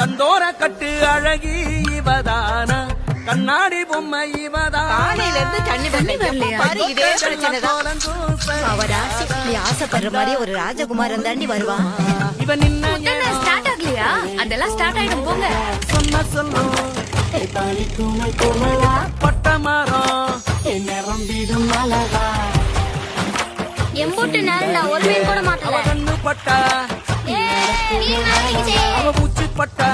தந்தோர கட்டு அழகி இவதானா, கண்ணாடி பொம்மை இவதான். காலையில இருந்து தண்ணி வரலையா? பாரு, இதே பிரச்சனைதான். அவராசி நீ ஆசைப்படுற மாதிரி ஒரு ராஜகுமாரன் தாண்டி வருவான். இவன் நின்ன ஸ்டார்ட் ஆகலையா? அதெல்லாம் ஸ்டார்ட் ஆயிடும் போங்க. சொன்ன சொல்லும் பட்ட மரம் நிரம்பிடும் அழகா. எம்பூட்டு நேரம் நான் ஒரு மீன் கூட மாட்டல. கண்ணு பட்டா அவ பூச்சி பட்டா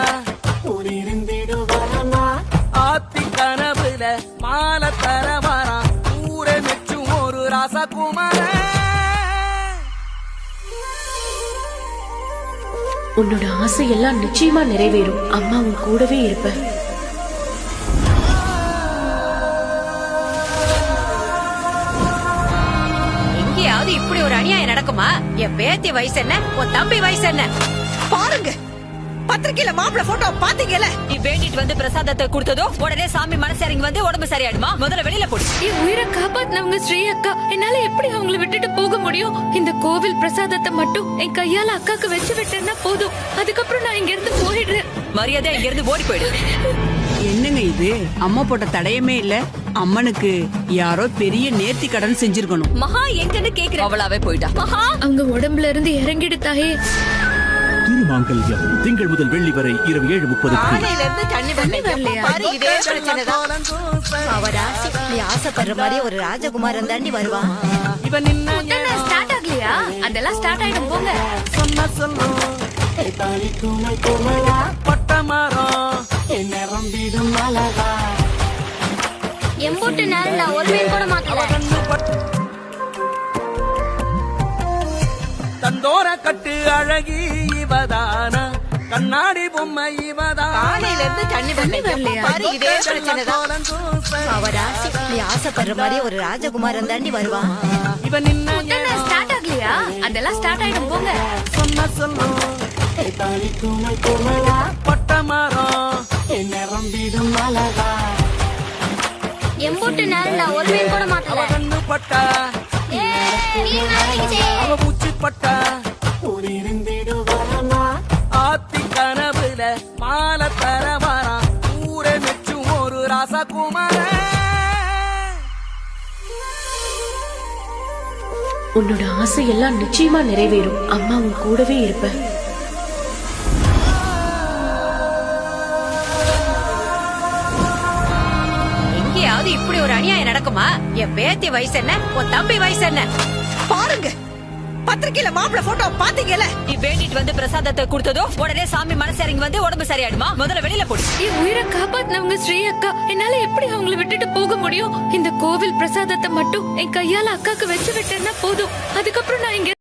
ஆத்தி கனவுல மாலை தர வரா. ஊரை மெச்சும் ஒரு ராசகுமார. உன்னோட ஆசை எல்லாம் நிச்சயமா நிறைவேறும். அம்மா உன் கூடவே இருப்ப. எங்கேயாவது இப்படி ஒரு அநியாயம் நடக்குமா? என் பேத்தி வயசு என்ன, உன் தம்பி வயசு என்ன? பாருங்க, பத்திரிக்கையில மாப்பிள்ள போட்டோ பாத்தீங்கல. நீ வேண்டிட்டு வந்து பிரசாதத்தை கொடுத்ததோ உடனே சாமி மனசரிங்க வந்து உடம்பு சரியாயிடுமா? முதல்ல வெளியில போடு. என் உயிரை காப்பாத்தினவங்க ஸ்ரீ அக்கா, என்னால எப்படி அவங்களை விட்டுட்டு போக முடியும்? இந்த கோவில் பிரசாதத்தை மட்டும் என் கையால அக்காக்கு வச்சு விட்டேன்னா போதும். அதுக்கப்புறம் நான் இங்க இருந்து போயிடுறேன். மரியாதை இங்க இருந்து ஓடி போயிடு. என்னங்க இது? அம்மா போட்ட தடையமே இல்ல. அம்மனுக்கு யாரோ பெரிய நேர்த்தி கடன் செஞ்சிருக்கணும். மகா எங்கன்னு கேக்குற அவளாவே போயிட்டா. மகா அவங்க உடம்புல இருந்து இறங்கிடு தாயே. திருமாங்கல்யம் திங்கள் முதல் வெள்ளி வரை இரவு 7:30. காலையில இருந்து தண்ணி வரலையா? பாரு, இதே பிரச்சனைதான். அவராசி நீ ஆசைப்படுற மாதிரி ஒரு ராஜகுமாரன் தாண்டி வருவான். இவன் நின்ன ஸ்டார்ட் ஆகலையா? அதெல்லாம் ஸ்டார்ட் ஆயிடும் போங்க. சொன்ன சொல்லும் பட்ட மரம் நிரம்பிடும் அழகா. எம்பூட்டு நேரம் நான் ஒரு மீன் கூட மாட்டல. தந்தோர கட்டு அழகி இவதானா, கண்ணாடி பொம்மை இவதான். காலையில இருந்து தண்ணி வரலையா? பாரு, இதே பிரச்சனைதான். அவராசி நீ ஆசைப்படுற மாதிரி ஒரு ராஜகுமாரன் தாண்டி வருவான். இவன் நின்ன ஸ்டார்ட் ஆகலையா? அதெல்லாம் ஸ்டார்ட் ஆயிடும் போங்க. சொன்ன சொல்லும் பட்ட மரம் நிரம்பிடும் அழகா. எம்பூட்டு நேரம் நான் ஒரு மீன் கூட மாட்டல. கண்ணு பட்டா அவ பூச்சி பட்டா ஆத்தி கனவுல மாலை தர வரா. ஊரை மெச்சும் ஒரு ராசகுமார. உன்னோட ஆசை எல்லாம் நிச்சயமா நிறைவேறும். அம்மா உன் கூடவே இருப்ப. எங்கேயாவது இப்படி ஒரு அநியாயம் நடக்குமா? என் பேத்தி வயசு என்ன, உன் தம்பி வயசு என்ன? பாருங்க, பத்திரிக்கையில மாப்பிள்ள போட்டோ பாத்தீங்கல. நீ வேண்டிட்டு வந்து பிரசாதத்தை கொடுத்ததோ உடனே சாமி மனசரிங்க வந்து உடம்பு சரியாயிடுமா? முதல்ல வெளியில போடு. என் உயிரை காப்பாத்தினவங்க ஸ்ரீ அக்கா, என்னால எப்படி அவங்களை விட்டுட்டு போக முடியும்? இந்த கோவில் பிரசாதத்தை மட்டும் என் கையால அக்காக்கு வச்சு விட்டேன்னா போதும். அதுக்கப்புறம் நான் இங்க